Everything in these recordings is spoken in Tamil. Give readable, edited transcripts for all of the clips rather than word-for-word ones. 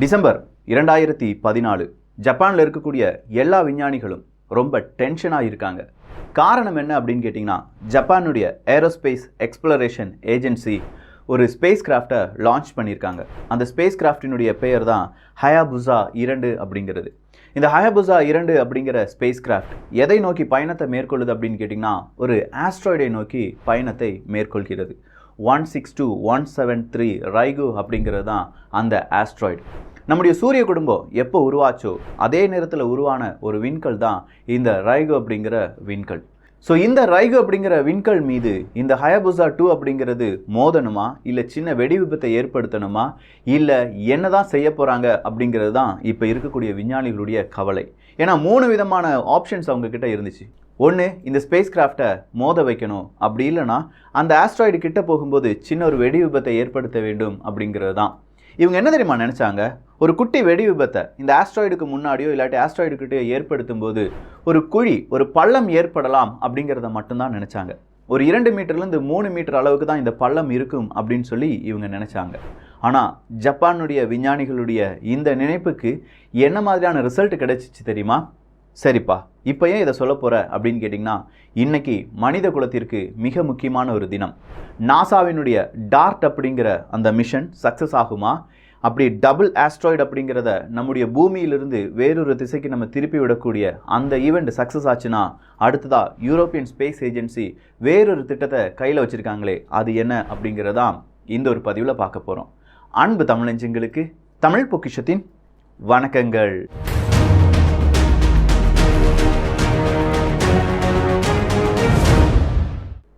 டிசம்பர் 2014 ஜப்பானில் இருக்கக்கூடிய எல்லா விஞ்ஞானிகளும் ரொம்ப டென்ஷனாக இருக்காங்க. காரணம் என்ன அப்படின்னு கேட்டிங்கன்னா, ஜப்பானுடைய ஏரோஸ்பேஸ் எக்ஸ்ப்ளரேஷன் ஏஜென்சி ஒரு ஸ்பேஸ் கிராஃப்டை லான்ச் பண்ணியிருக்காங்க. அந்த ஸ்பேஸ் கிராஃப்டினுடைய பெயர் தான் ஹயாபுசா 2 அப்படிங்கிறது. இந்த ஹயாபுசா 2 அப்படிங்கிற ஸ்பேஸ் கிராஃப்ட் எதை நோக்கி பயணத்தை மேற்கொள்ளுது அப்படின்னு கேட்டிங்கன்னா, ஒரு ஆஸ்ட்ராய்டை நோக்கி பயணத்தை மேற்கொள்கிறது. 162173 ரைகு அப்படிங்கிறது தான் அந்த ஆஸ்ட்ராய்டு. நம்முடைய சூரிய குடும்பம் எப்போ உருவாச்சோ அதே நேரத்தில் உருவான ஒரு விண்கல் தான் இந்த ரைகு அப்படிங்கிற விண்கல். ஸோ இந்த ரைகு அப்படிங்கிற விண்கல் மீது இந்த ஹயாபுசா 2 அப்படிங்கிறது மோதணுமா, இல்லை சின்ன வெடி விபத்தை ஏற்படுத்தணுமா, இல்லை என்ன தான் செய்ய போகிறாங்க அப்படிங்கிறது தான் இப்போ இருக்கக்கூடிய விஞ்ஞானிகளுடைய கவலை. ஏன்னா 3 விதமான ஆப்ஷன்ஸ் அவங்கக்கிட்ட இருந்துச்சு. ஒன்று, இந்த ஸ்பேஸ் கிராஃப்டை மோத வைக்கணும், அப்படி இல்லைனா அந்த ஆஸ்ட்ராய்டு கிட்ட போகும்போது சின்ன ஒரு வெடி விபத்தை ஏற்படுத்த வேண்டும் அப்படிங்கிறது தான். இவங்க என்ன தெரியுமா நினச்சாங்க, ஒரு குட்டி வெடி விபத்தை இந்த ஆஸ்ட்ராய்டுக்கு முன்னாடியோ இல்லாட்டி ஆஸ்ட்ராய்டுக்கிட்டே ஏற்படுத்தும் போது ஒரு குழி, ஒரு பள்ளம் ஏற்படலாம் அப்படிங்கிறத மட்டும்தான் நினச்சாங்க. ஒரு 2 மீட்டர்லேருந்து 3 மீட்டர் அளவுக்கு தான் இந்த பள்ளம் இருக்கும் அப்படின்னு சொல்லி இவங்க நினச்சாங்க. ஆனால் ஜப்பானுடைய விஞ்ஞானிகளுடைய இந்த நினைப்புக்கு என்ன மாதிரியான ரிசல்ட் கிடைச்சிச்சு தெரியுமா? சரிப்பா, இப்போ ஏன் இதை சொல்ல போகிற அப்படின்னு கேட்டிங்கன்னா, இன்றைக்கி மனித குலத்திற்கு மிக முக்கியமான ஒரு தினம். நாசாவினுடைய டார்ட் அப்படிங்கிற அந்த மிஷன் சக்ஸஸ் ஆகுமா? அப்படி டபுள் ஆஸ்ட்ராய்டு அப்படிங்கிறத நம்முடைய பூமியிலிருந்து வேறொரு திசைக்கு நம்ம திருப்பி விடக்கூடிய அந்த ஈவெண்ட் சக்ஸஸ் ஆச்சுன்னா, அடுத்ததாக யூரோப்பியன் ஸ்பேஸ் ஏஜென்சி வேறொரு திட்டத்தை கையில் வச்சுருக்காங்களே, அது என்ன அப்படிங்கிறதான் இந்த ஒரு பதிவில் பார்க்க போகிறோம். அன்பு தமிழஞ்சங்களுக்கு தமிழ் பொக்கிஷத்தின் வணக்கங்கள்.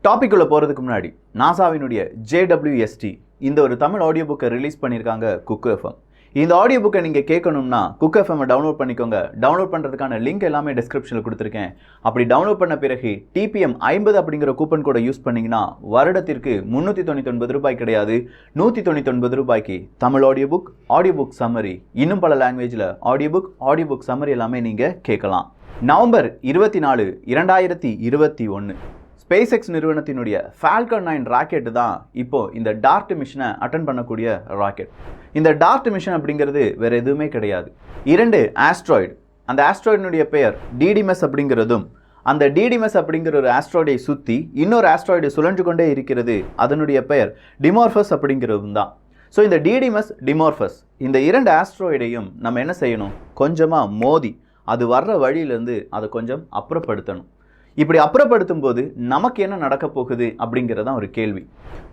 டாபிக்குள்ளே போகிறதுக்கு முன்னாடி, நாசாவினுடைய JWST இந்த ஒரு தமிழ் ஆடியோ புக்கை ரிலீஸ் பண்ணியிருக்காங்க குக் எஃப்எம். இந்த ஆடியோ புக்கை நீங்கள் கேட்கணும்னா குக் எஃப்எம்மை டவுன்லோட் பண்ணிக்கோங்க. டவுன்லோட் பண்ணுறதுக்கான லிங்க் எல்லாமே டிஸ்கிரிப்ஷனில் கொடுத்துருக்கேன். அப்படி டவுன்லோட் பண்ண பிறகு TPM 50 அப்படிங்கிற கூப்பன் கோடை யூஸ் பண்ணிங்கன்னா வருடத்திற்கு 399 ரூபாய் கிடையாது, 199 ரூபாய்க்கு தமிழ் ஆடியோ புக் சம்மரி, இன்னும் பல லாங்குவேஜில் ஆடியோ புக் சம்மரி எல்லாமே நீங்கள் கேட்கலாம். நவம்பர் 24, 2021 ஸ்பேஸ் எக்ஸ் நிறுவனத்தினுடைய ஃபால்கன் 9 ராக்கெட் தான் இப்போது இந்த டார்ட் மிஷனை அட்டன் பண்ணக்கூடிய ராக்கெட். இந்த டார்ட் மிஷன் அப்படிங்கிறது வேறு எதுவுமே கிடையாது. 2 ஆஸ்ட்ராய்டு, அந்த ஆஸ்ட்ராய்டினுடைய பெயர் டிடிமெஸ் அப்படிங்கிறதும், அந்த டிடிமெஸ் அப்படிங்கிற ஒரு ஆஸ்ட்ராய்டை சுற்றி இன்னொரு ஆஸ்ட்ராய்டு சுழன்று கொண்டே இருக்கிறது, அதனுடைய பெயர் டிமார்ஃபஸ் அப்படிங்கிறதும் தான். ஸோ இந்த டிடிமெஸ், டிமார்ஃபஸ் இந்த 2 ஆஸ்ட்ராய்டையும் நம்ம என்ன செய்யணும், கொஞ்சமாக மோதி அது வர்ற வழியிலேருந்து அதை கொஞ்சம் அப்புறப்படுத்தணும். இப்படி அப்புறப்படுத்தும் போது நமக்கு என்ன நடக்க போகுது அப்படிங்கிறதான் ஒரு கேள்வி.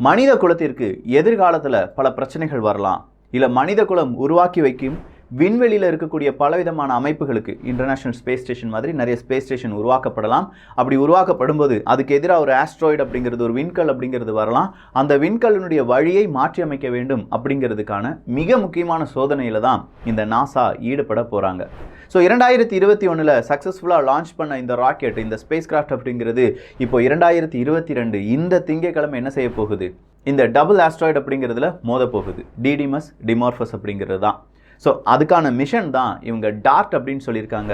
மனித குலத்திற்கு எதிர்காலத்தில் பல பிரச்சனைகள் வரலாம், இல்லை மனித குலம் உருவாக்கி வைக்கும் விண்வெளியில் இருக்கக்கூடிய பலவிதமான அமைப்புகளுக்கு இன்டர்நேஷ்னல் ஸ்பேஸ் ஸ்டேஷன் மாதிரி நிறைய ஸ்பேஸ் ஸ்டேஷன் உருவாக்கப்படலாம். அப்படி உருவாக்கப்படும் போது அதுக்கு எதிராக ஒரு ஆஸ்ட்ராய்டு அப்படிங்கிறது, ஒரு விண்கல் அப்படிங்கிறது வரலாம். அந்த விண்கல்லினுடைய வழியை மாற்றி அமைக்க வேண்டும் அப்படிங்கிறதுக்கான மிக முக்கியமான சோதனையில் தான் இந்த நாசா ஈடுபட போகிறாங்க. ஸோ 2021 சக்ஸஸ்ஃபுல்லாக லான்ச் பண்ண இந்த ராக்கெட், இந்த ஸ்பேஸ் கிராஃப்ட் அப்படிங்கிறது இப்போ 2022 இந்த திங்கட்கிழமை என்ன செய்ய போகுது, இந்த டபுள் ஆஸ்ட்ராய்டு அப்படிங்கிறதுல மோத போகுது. டிடிமஸ், டிமார்ஃபஸ் அப்படிங்கிறது தான். ஸோ அதுக்கான மிஷன் தான் இவங்க டார்ட் அப்படின்னு சொல்லியிருக்காங்க,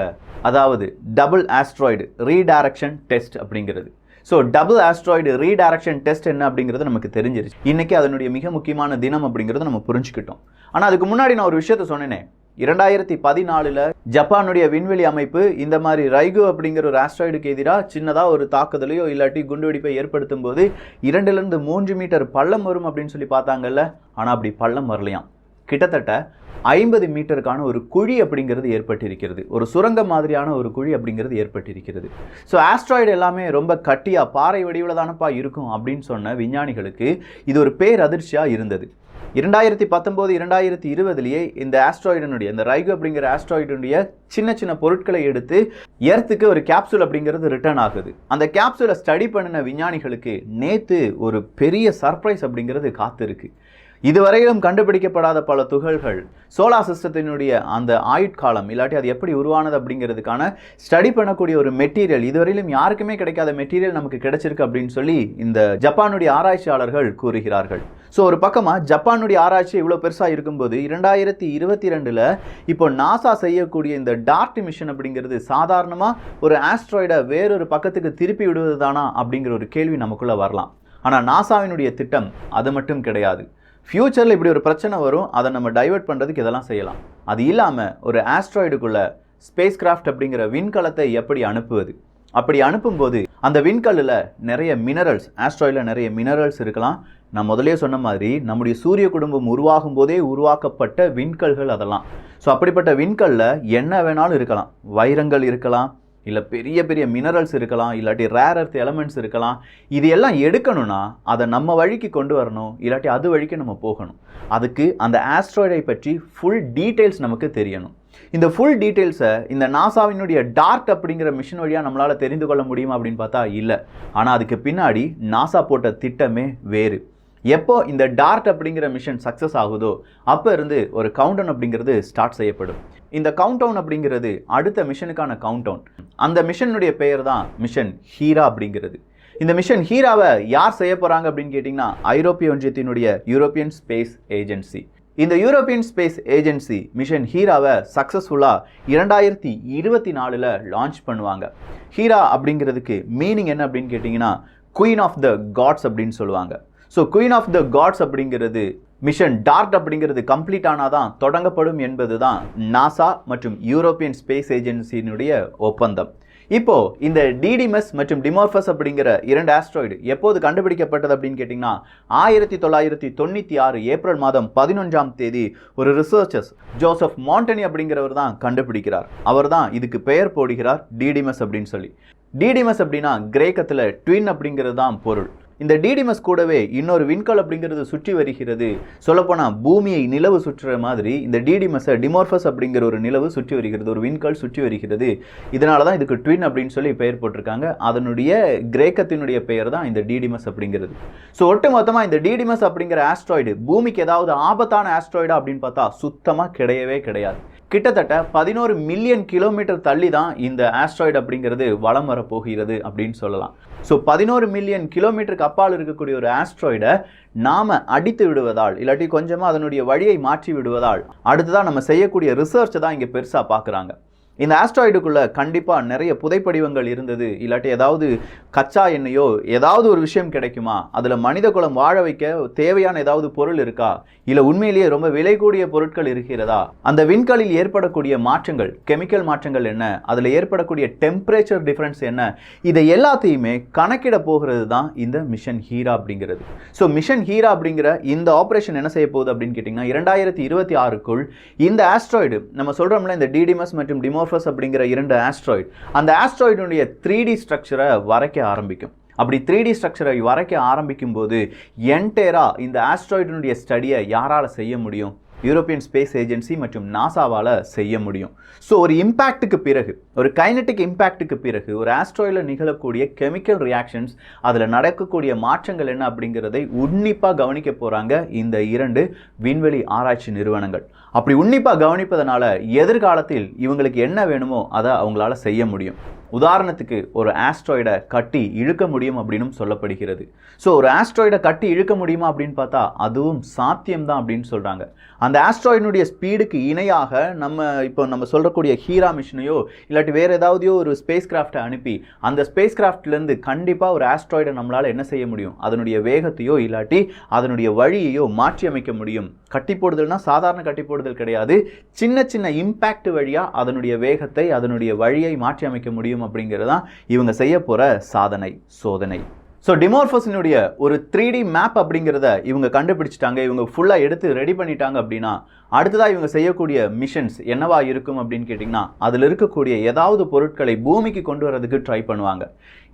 அதாவது டபுள் ஆஸ்ட்ராய்டு ரீடைரக்ஷன் டெஸ்ட் அப்படிங்கிறது. So double asteroid redirection test என்ன அப்படிங்கிறது நமக்கு தெரிஞ்சிருச்சு. இன்றைக்கி அதனுடைய மிக முக்கியமான தினம் அப்படிங்கிறத நம்ம புரிஞ்சுக்கிட்டோம். ஆனால் அதுக்கு முன்னாடி நான் ஒரு விஷயத்த சொன்னேனே, 2014 ஜப்பானுடைய விண்வெளி அமைப்பு இந்த மாதிரி ரைகு அப்படிங்கிற ஒரு ஆஸ்ட்ராய்டுக்கு எதிராக சின்னதாக ஒரு தாக்குதலையோ இல்லாட்டி குண்டுவெடிப்பை ஏற்படுத்தும் போது 2லேருந்து 3 மீட்டர் பள்ளம் வரும் அப்படின்னு சொல்லி பார்த்தாங்கல்ல. ஆனால் அப்படி பள்ளம் வரலையாம். கிட்டத்தட்ட 50 மீட்டருக்கான ஒரு குழி அப்படிங்கிறது ஏற்பட்டிருக்கிறது. ஒரு சுரங்க மாதிரியான ஒரு குழி அப்படிங்கிறது ஏற்பட்டிருக்கிறது. ஸோ ஆஸ்ட்ராய்டு எல்லாமே ரொம்ப கட்டியாக பாறை வடிவில் தானப்பா இருக்கும் அப்படின்னு சொன்ன விஞ்ஞானிகளுக்கு இது ஒரு பேரதிர்ச்சியாக இருந்தது. 2019, 2020 இந்த ஆஸ்ட்ராய்டினுடைய, இந்த ரைகு அப்படிங்கிற ஆஸ்ட்ராய்டினுடைய சின்ன சின்ன பொருட்களை எடுத்து எர்த்துக்கு ஒரு கேப்சூல் அப்படிங்கிறது ரிட்டர்ன் ஆகுது. அந்த கேப்சூலை ஸ்டடி பண்ணின விஞ்ஞானிகளுக்கு நேற்று ஒரு பெரிய சர்ப்ரைஸ் அப்படிங்கிறது காத்திருக்கு. இதுவரையிலும் கண்டுபிடிக்கப்படாத பல துகள்கள் சோலார் சிஸ்டத்தினுடைய அந்த ஆயுட்காலம் இல்லாட்டி அது எப்படி உருவானது அப்படிங்கிறதுக்கான ஸ்டடி பண்ணக்கூடிய ஒரு மெட்டீரியல், இதுவரையிலும் யாருக்குமே கிடைக்காத மெட்டீரியல் நமக்கு கிடைச்சிருக்கு அப்படின்னு சொல்லி இந்த ஜப்பானுடைய ஆராய்ச்சியாளர்கள் கூறுகிறார்கள். ஸோ ஒரு பக்கமாக ஜப்பானுடைய ஆராய்ச்சி இவ்வளோ பெருசாக இருக்கும்போது 2022 இப்போ நாசா செய்யக்கூடிய இந்த டார்ட் மிஷன் அப்படிங்கிறது சாதாரணமாக ஒரு ஆஸ்ட்ராய்டை வேறொரு பக்கத்துக்கு திருப்பி விடுவது தானா அப்படிங்கிற ஒரு கேள்வி நமக்குள்ளே வரலாம். ஆனால் நாசாவினுடைய திட்டம் அது மட்டும் கிடையாது. ஃபியூச்சரில் இப்படி ஒரு பிரச்சனை வரும், அதை நம்ம டைவர்ட் பண்ணுறதுக்கு இதெல்லாம் செய்யலாம். அது இல்லாமல் ஒரு ஆஸ்ட்ராய்டுக்குள்ள ஸ்பேஸ் கிராஃப்ட் அப்படிங்கிற விண்கலத்தை எப்படி அனுப்புவது, அப்படி அனுப்பும்போது அந்த விண்கல்லில் நிறைய மினரல்ஸ், ஆஸ்ட்ராய்டில் நிறைய மினரல்ஸ் இருக்கலாம். நான் முதலே சொன்ன மாதிரி நம்முடைய சூரிய குடும்பம் உருவாகும் போதே உருவாக்கப்பட்ட விண்கல்கள் அதெல்லாம். ஸோ அப்படிப்பட்ட விண்கல்ல என்ன வேணாலும் இருக்கலாம். வைரங்கள் இருக்கலாம், இல்லை பெரிய பெரிய மினரல்ஸ் இருக்கலாம், இல்லாட்டி ரேர் எர்த் எலமெண்ட்ஸ் இருக்கலாம். இது எல்லாம் எடுக்கணும்னா அதை நம்ம வழிக்கு கொண்டு வரணும், இல்லாட்டி அது வழிக்கு நம்ம போகணும். அதுக்கு அந்த ஆஸ்ட்ராய்டை பற்றி ஃபுல் டீட்டெயில்ஸ் நமக்கு தெரியணும். இந்த ஃபுல் டீட்டெயில்ஸை இந்த நாசாவினுடைய டார்ட் அப்படிங்கிற மிஷன் வழியாக நம்மளால் தெரிந்து கொள்ள முடியுமா அப்படின்னு பார்த்தா இல்லை. ஆனால் அதுக்கு பின்னாடி நாசா போட்ட திட்டமே வேறு. எப்போ இந்த டார்ட் அப்படிங்கிற மிஷன் சக்ஸஸ் ஆகுதோ அப்போ இருந்து ஒரு கவுண்டவுன் அப்படிங்கிறது ஸ்டார்ட் செய்யப்படும். இந்த கவுண்டவுன் அப்படிங்கிறது அடுத்த மிஷனுக்கான கவுண்டவுன். அந்த மிஷனுடைய பெயர் தான் மிஷன் ஹீரா அப்படிங்கிறது. இந்த மிஷன் ஹீராவை யார் செய்ய போகிறாங்க அப்படின்னு கேட்டிங்கன்னா ஐரோப்பிய ஒன்றியத்தினுடைய யூரோப்பியன் ஸ்பேஸ் ஏஜென்சி. இந்த யூரோப்பியன் ஸ்பேஸ் ஏஜென்சி மிஷன் ஹீராவை சக்ஸஸ்ஃபுல்லாக 2024 லான்ச் பண்ணுவாங்க. ஹீரா அப்படிங்கிறதுக்கு மீனிங் என்ன அப்படின்னு கேட்டிங்கன்னா குயின் ஆஃப் த காட்ஸ் அப்படின்னு சொல்லுவாங்க. So queen of the gods அப்படிங்கிறது மிஷன் டார்ட் அப்படிங்கிறது கம்ப்ளீட் ஆனாதான் தொடங்கப்படும் என்பது தான் நாசா மற்றும் யூரோப்பியன் ஸ்பேஸ் ஏஜென்சியினுடைய ஒப்பந்தம். இப்போ இந்த டிடிமஸ் மற்றும் டிமோர்பஸ் அப்படிங்கிற 2 ஆஸ்ட்ராய்டு எப்போது கண்டுபிடிக்கப்பட்டது அப்படின்னு கேட்டிங்கன்னா 1996 ஏப்ரல் மாதம் 11ஆம் தேதி ஒரு ரிசர்ச்சர்ஸ் ஜோசப் மாண்டனி அப்படிங்கிறவர் தான் கண்டுபிடிக்கிறார். அவர் தான் இதுக்கு பெயர் போடுகிறார் டிடிமஸ் அப்படின்னு சொல்லி. டிடிமஸ் அப்படின்னா கிரேக்கத்தில் ட்வின் அப்படிங்கிறது தான் பொருள். இந்த டிடிமஸ் கூடவே இன்னொரு விண்கல் அப்படிங்கிறது சுற்றி வருகிறது. சொல்லப்போனால் பூமியை நிலவு சுற்றுற மாதிரி இந்த டிடிமஸை டிமோர்பஸ் அப்படிங்கிற ஒரு நிலவு சுற்றி வருகிறது, ஒரு விண்கல் சுற்றி வருகிறது. இதனால தான் இதுக்கு ட்வின் அப்படின்னு சொல்லி பெயர் போட்டிருக்காங்க. அதனுடைய கிரேக்கத்தினுடைய பெயர் தான் இந்த டிடிமஸ் அப்படிங்கிறது. ஸோ ஒட்டுமொத்தமாக இந்த டிடிமஸ் அப்படிங்கிற ஆஸ்ட்ராய்டு பூமிக்கு ஏதாவது ஆபத்தான ஆஸ்ட்ராய்டா அப்படின்னு பார்த்தா சுத்தமாக கிடையவே கிடையாது. கிட்டத்தட்ட 11 மில்லியன் கிலோமீட்டர் தள்ளி தான் இந்த ஆஸ்ட்ராய்டு அப்படிங்கிறது வலம் வரப்போகிறது அப்படின்னு சொல்லலாம். ஸோ 11 மில்லியன் கிலோமீட்டருக்கு அப்பால் இருக்கக்கூடிய ஒரு ஆஸ்ட்ராய்டை நாம் அடித்து விடுவதால், இல்லாட்டி கொஞ்சமாக அதனுடைய வழியை மாற்றி விடுவதால் அடுத்ததான் நம்ம செய்யக்கூடிய ரிசர்ச்சை தான் இங்கே பெருசாக பார்க்குறாங்க. இந்த ஆஸ்ட்ராய்டுக்குள்ள கண்டிப்பாக நிறைய புதைப்படிவங்கள் இருந்தது, இல்லாட்டி ஏதாவது கச்சா எண்ணெயோ ஏதாவது ஒரு விஷயம் கிடைக்குமா, அதில் மனித குலம் வாழ வைக்க தேவையான ஏதாவது பொருள் இருக்கா, இல்லை உண்மையிலேயே ரொம்ப விலை கூடிய பொருட்கள் இருக்கிறதா, அந்த விண்கலில் ஏற்படக்கூடிய மாற்றங்கள், கெமிக்கல் மாற்றங்கள் என்ன, அதில் ஏற்படக்கூடிய டெம்பரேச்சர் டிஃப்ரென்ஸ் என்ன, இதை எல்லாத்தையுமே கணக்கிட போகிறது தான் இந்த மிஷன் ஹீரா அப்படிங்கிறது. ஸோ மிஷன் ஹீரா அப்படிங்கிற இந்த ஆப்ரேஷன் என்ன செய்ய போகுது அப்படின்னு கேட்டிங்கன்னா 2026க்குள் இந்த ஆஸ்ட்ராய்டு நம்ம சொல்கிறோம்ல இந்த டிடிமஸ் மற்றும் டிமோர்பஸ் அப்படிங்கிற 2 ஆஸ்ட்ராய்டு, அந்த ஆஸ்ட்ராய்டுடைய 3D ஸ்ட்ரக்சரை வரைக்க ஆரம்பிக்கும். அப்படி 3D ஸ்ட்ரக்சரை வரைக்க ஆரம்பிக்கும் போது என்டையரா இந்த ஆஸ்ட்ராய்டினுடைய ஸ்டடியை யாரால் செய்ய முடியும்? யூரோப்பியன் ஸ்பேஸ் ஏஜென்சி மற்றும் நாசாவால் செய்ய முடியும். ஸோ ஒரு இம்பேக்ட்டுக்கு பிறகு, ஒரு கைனட்டிக் இம்பேக்ட்டுக்கு பிறகு ஒரு ஆஸ்ட்ராய்டில் நிகழக்கூடிய கெமிக்கல் ரியாக்ஷன்ஸ், அதில் நடக்கக்கூடிய மாற்றங்கள் என்ன அப்படிங்கிறதை உன்னிப்பாக கவனிக்க போகிறாங்க இந்த 2 விண்வெளி ஆராய்ச்சி நிறுவனங்கள். அப்படி உன்னிப்பாக கவனிப்பதனால எதிர்காலத்தில் இவங்களுக்கு என்ன வேணுமோ அதை அவங்களால செய்ய முடியும். உதாரணத்துக்கு ஒரு ஆஸ்ட்ராய்டை கட்டி இழுக்க முடியும் அப்படின்னு சொல்லப்படுகிறது. ஸோ ஒரு ஆஸ்ட்ராய்டை கட்டி இழுக்க முடியுமா அப்படின்னு பார்த்தா அதுவும் சாத்தியம்தான் அப்படின்னு சொல்கிறாங்க. அந்த ஆஸ்ட்ராய்டினுடைய ஸ்பீடுக்கு இணையாக நம்ம சொல்லக்கூடிய ஹீரா மிஷனையோ இல்லாட்டி வேறு ஏதாவதையோ ஒரு ஸ்பேஸ் கிராஃப்டை அனுப்பி அந்த ஸ்பேஸ் கிராஃப்ட்லேருந்து கண்டிப்பாக ஒரு ஆஸ்ட்ராய்டை நம்மளால் என்ன செய்ய முடியும்? அதனுடைய வேகத்தையோ இல்லாட்டி அதனுடைய வழியையோ மாற்றி அமைக்க முடியும். கட்டி போடுதல்னா சாதாரண கட்டி போடுதல் கிடையாது. சின்ன சின்ன இம்பேக்ட் வழியாக அதனுடைய வேகத்தை, அதனுடைய வழியை மாற்றி அமைக்க முடியும் அப்படிங்கிறது தான் இவங்க செய்ய போகிற சாதனை, சோதனை. ஸோ டிமோர்பஸினுடைய ஒரு 3D மேப் அப்படிங்கிறத இவங்க கண்டுபிடிச்சிட்டாங்க, இவங்க ஃபுல்லாக எடுத்து ரெடி பண்ணிட்டாங்க. அப்படின்னா அடுத்ததாக இவங்க செய்யக்கூடிய மிஷன்ஸ் என்னவா இருக்கும் அப்படின்னு கேட்டிங்கன்னா அதில் இருக்கக்கூடிய ஏதாவது பொருட்களை பூமிக்கு கொண்டு வரதுக்கு ட்ரை பண்ணுவாங்க.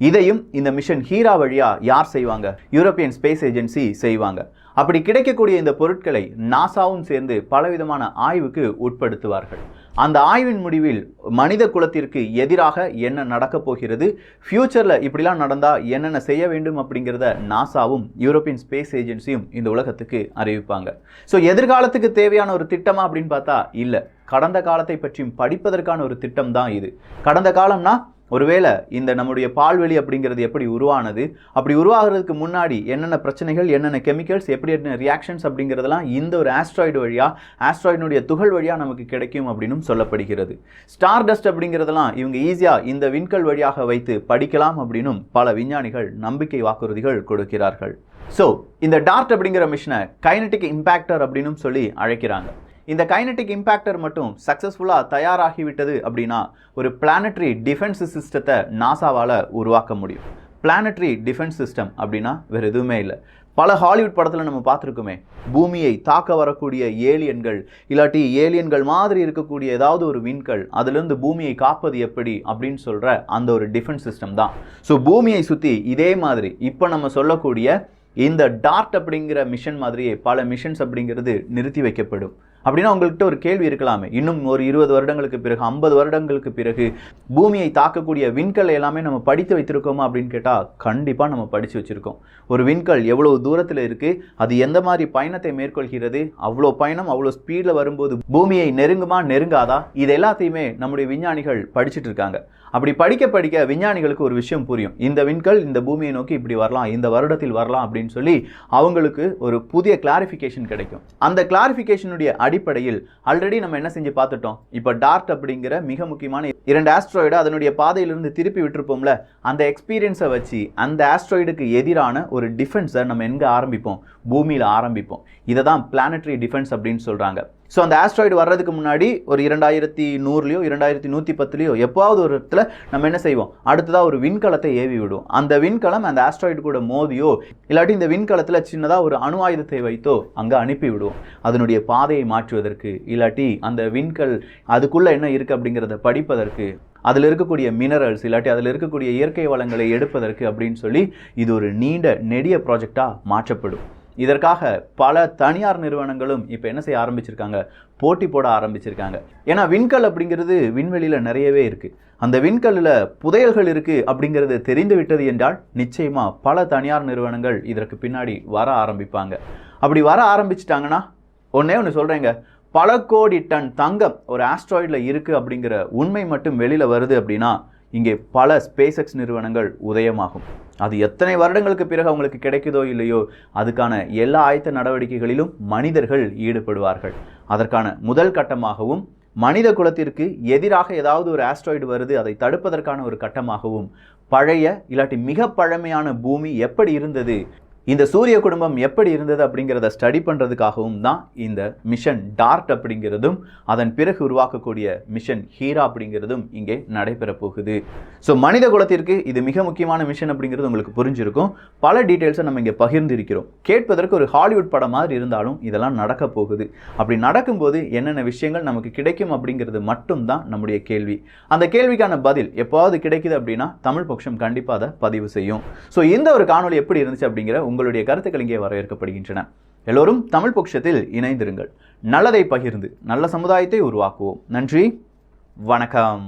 இதையும் இந்த மிஷன் ஹீரா வழியாக யார் செய்வாங்க? யூரோப்பியன் ஸ்பேஸ் ஏஜென்சி செய்வாங்க. அப்படி கிடைக்கக்கூடிய இந்த பொருட்களை நாசாவும் சேர்ந்து பலவிதமான ஆய்வுக்கு உட்படுத்துவார்கள். அந்த ஆய்வின் முடிவில் மனித குலத்திற்கு எதிராக என்ன நடக்கப் போகிறது, ஃபியூச்சரில் இப்படிலாம் நடந்தால் என்னென்ன செய்ய வேண்டும் அப்படிங்கிறத நாசாவும் யூரோப்பியன் ஸ்பேஸ் ஏஜென்சியும் இந்த உலகத்துக்கு அறிவிப்பாங்க. ஸோ எதிர்காலத்துக்கு தேவையான ஒரு திட்டமா அப்படின்னு பார்த்தா இல்லை, கடந்த காலத்தை பற்றியும் படிப்பதற்கான ஒரு திட்டம் தான் இது. கடந்த காலம்னா ஒருவேளை இந்த நம்முடைய பால்வெளி அப்படிங்கிறது எப்படி உருவானது, அப்படி உருவாகிறதுக்கு முன்னாடி என்னென்ன பிரச்சனைகள், என்னென்ன கெமிக்கல்ஸ், எப்படி என்ன ரியாக்ஷன்ஸ் அப்படிங்கிறதெல்லாம் இந்த ஒரு ஆஸ்ட்ராய்டு வழியாக, ஆஸ்ட்ராய்டினுடைய துகள் வழியாக நமக்கு கிடைக்கும் அப்படின்னு சொல்லப்படுகிறது. ஸ்டார் டஸ்ட் அப்படிங்கிறதெல்லாம் இவங்க ஈஸியாக இந்த விண்கல் வழியாக வைத்து படிக்கலாம் அப்படின்னும் பல விஞ்ஞானிகள் நம்பிக்கை வாக்குறுதிகள் கொடுக்கிறார்கள். ஸோ இந்த டார்ட் அப்படிங்கிற மிஷனை கைனடிக் இம்பேக்டர் அப்படின்னு சொல்லி அழைக்கிறாங்க. இந்த கைனடிக் இம்பேக்டர் மட்டும் சக்ஸஸ்ஃபுல்லாக தயாராகிவிட்டது அப்படின்னா ஒரு பிளானட்டரி டிஃபென்ஸ் சிஸ்டத்தை நாசாவால் உருவாக்க முடியும். பிளானட்டரி டிஃபென்ஸ் சிஸ்டம் அப்படின்னா வேறு எதுவுமே இல்லை. பல ஹாலிவுட் படத்தில் நம்ம பார்த்துருக்கோமே, பூமியை தாக்க வரக்கூடிய ஏலியன்கள், இல்லாட்டி ஏலியன்கள் மாதிரி இருக்கக்கூடிய ஏதாவது ஒரு விண்கல், அதுலேருந்து பூமியை காப்பது எப்படி அப்படின்னு சொல்கிற அந்த ஒரு டிஃபென்ஸ் சிஸ்டம் தான். ஸோ பூமியை சுற்றி இதே மாதிரி இப்போ நம்ம சொல்லக்கூடிய இந்த டார்ட் அப்படிங்கிற மிஷன் மாதிரியே பல மிஷன்ஸ் அப்படிங்கிறது நிறுத்தி வைக்கப்படும். அப்படின்னா உங்கள்கிட்ட ஒரு கேள்வி இருக்கலாமே, இன்னும் ஒரு 20 வருடங்களுக்கு பிறகு 50 வருடங்களுக்கு பிறகு பூமியை தாக்கக்கூடிய விண்கல் எல்லாமே நம்ம படித்து வைத்திருக்கோமா அப்படின்னு கேட்டால் கண்டிப்பாக நம்ம படித்து வச்சுருக்கோம். ஒரு விண்கல் எவ்வளோ தூரத்தில் இருக்குது, அது எந்த மாதிரி பயணத்தை மேற்கொள்கிறது, அவ்வளோ பயணம் அவ்வளோ ஸ்பீடில் வரும்போது பூமியை நெருங்குமா நெருங்காதா, இது எல்லாத்தையுமே நம்முடைய விஞ்ஞானிகள் படிச்சுட்டு இருக்காங்க. அப்படி படிக்க படிக்க விஞ்ஞானிகளுக்கு ஒரு விஷயம் புரியும். இந்த விண்கல் இந்த பூமியை நோக்கி இப்படி வரலாம், இந்த வருடத்தில் வரலாம் அப்படின்னு சொல்லி அவங்களுக்கு ஒரு புதிய கிளாரிஃபிகேஷன் கிடைக்கும். அந்த கிளாரிஃபிகேஷனுடைய அடிப்படையில் ஆல்ரெடி நம்ம என்ன செஞ்சு பார்த்துட்டோம். இப்போ டார்ட் அப்படிங்கிற மிக முக்கியமான 2 ஆஸ்ட்ராய்டை அதனுடைய பாதையிலிருந்து திருப்பி விட்டுருப்போம்ல, அந்த எக்ஸ்பீரியன்ஸை வச்சு அந்த ஆஸ்ட்ராய்டுக்கு எதிரான ஒரு டிஃபென்ஸை நம்ம எங்கே ஆரம்பிப்போம், பூமியில் ஆரம்பிப்போம். இதை தான் பிளானட்டரி டிஃபென்ஸ் அப்படின்னு சொல்கிறாங்க. ஸோ அந்த ஆஸ்ட்ராய்டு வர்றதுக்கு முன்னாடி ஒரு 2100லையோ 2110லையோ எப்பாவது ஒரு இடத்துல நம்ம என்ன செய்வோம், அடுத்ததாக ஒரு விண்கலத்தை ஏவி விடுவோம். அந்த விண்கலம் அந்த ஆஸ்ட்ராய்டு கூட மோதியோ இல்லாட்டி இந்த விண்கலத்தில் சின்னதாக ஒரு அணு ஆயுதத்தை வைத்தோ அங்கே அனுப்பி விடுவோம். அதனுடைய பாதையை மாற்றுவதற்கு, இல்லாட்டி அந்த விண்கல் அதுக்குள்ளே என்ன இருக்குது அப்படிங்கிறத படிப்பதற்கு, அதில் இருக்கக்கூடிய மினரல்ஸ் இல்லாட்டி அதில் இருக்கக்கூடிய இயற்கை வளங்களை எடுப்பதற்கு அப்படின்னு சொல்லி இது ஒரு நீண்ட நெடிய ப்ராஜெக்டாக மாற்றப்படும். இதற்காக பல தனியார் நிறுவனங்களும் இப்போ என்ன செய்ய ஆரம்பிச்சிருக்காங்க, போட்டி போட ஆரம்பிச்சிருக்காங்க. ஏன்னா விண்கல் அப்படிங்கிறது விண்வெளியில் நிறையவே இருக்குது. அந்த விண்கல்லில் புதையல்கள் இருக்குது அப்படிங்கிறது தெரிந்து விட்டது என்றால் நிச்சயமாக பல தனியார் நிறுவனங்கள் இதற்கு பின்னாடி வர ஆரம்பிப்பாங்க. அப்படி வர ஆரம்பிச்சிட்டாங்கன்னா ஒன்று சொல்கிறேங்க, பல கோடி டன் தங்கம் ஒரு ஆஸ்ட்ராய்டில் இருக்குது அப்படிங்கிற உண்மை மட்டும் வெளியில் வருது அப்படின்னா இங்கே பல ஸ்பேஸ் நிறுவனங்கள் உதயமாகும். அது எத்தனை வருடங்களுக்கு பிறகு அவங்களுக்கு கிடைக்குதோ இல்லையோ அதுக்கான எல்லா ஆயத்த நடவடிக்கைகளிலும் மனிதர்கள் ஈடுபடுவார்கள். அதற்கான முதல் கட்டமாகவும் மனித குலத்திற்கு எதிராக ஏதாவது ஒரு ஆஸ்ட்ராய்டு வருது அதை தடுப்பதற்கான ஒரு கட்டமாகவும் பழைய இல்லாட்டி மிக பழமையான பூமி எப்படி இருந்தது, இந்த சூரிய குடும்பம் எப்படி இருந்தது அப்படிங்கிறத ஸ்டடி பண்ணுறதுக்காகவும் தான் இந்த மிஷன் டார்ட் அப்படிங்கிறதும் அதன் பிறகு உருவாக்கக்கூடிய மிஷன் ஹீரா அப்படிங்கிறதும் இங்கே நடைபெற போகுது. ஸோ மனித குலத்திற்கு இது மிக முக்கியமான மிஷன் அப்படிங்கிறது உங்களுக்கு புரிஞ்சிருக்கும். பல டீட்டெயில்ஸை நம்ம இங்கே பகிர்ந்திருக்கிறோம். கேட்பதற்கு ஒரு ஹாலிவுட் படம் மாதிரி இருந்தாலும் இதெல்லாம் நடக்க போகுது. அப்படி நடக்கும்போது என்னென்ன விஷயங்கள் நமக்கு கிடைக்கும் அப்படிங்கிறது மட்டும்தான் நம்முடைய கேள்வி. அந்த கேள்விக்கான பதில் எப்போது கிடைக்குது அப்படின்னா தமிழ் பொக்கிஷம் கண்டிப்பாக அதை பதிவு செய்யும். ஸோ இந்த ஒரு காணொலி எப்படி இருந்துச்சு அப்படிங்கிற உங்களுடைய கருத்துக்கள் இங்கே வரவேற்கப்படுகின்றன. எல்லோரும் தமிழ் பொக்கிஷத்தில் இணைந்திருங்கள். நல்லதை பகிர்ந்து நல்ல சமுதாயத்தை உருவாக்குவோம். நன்றி, வணக்கம்.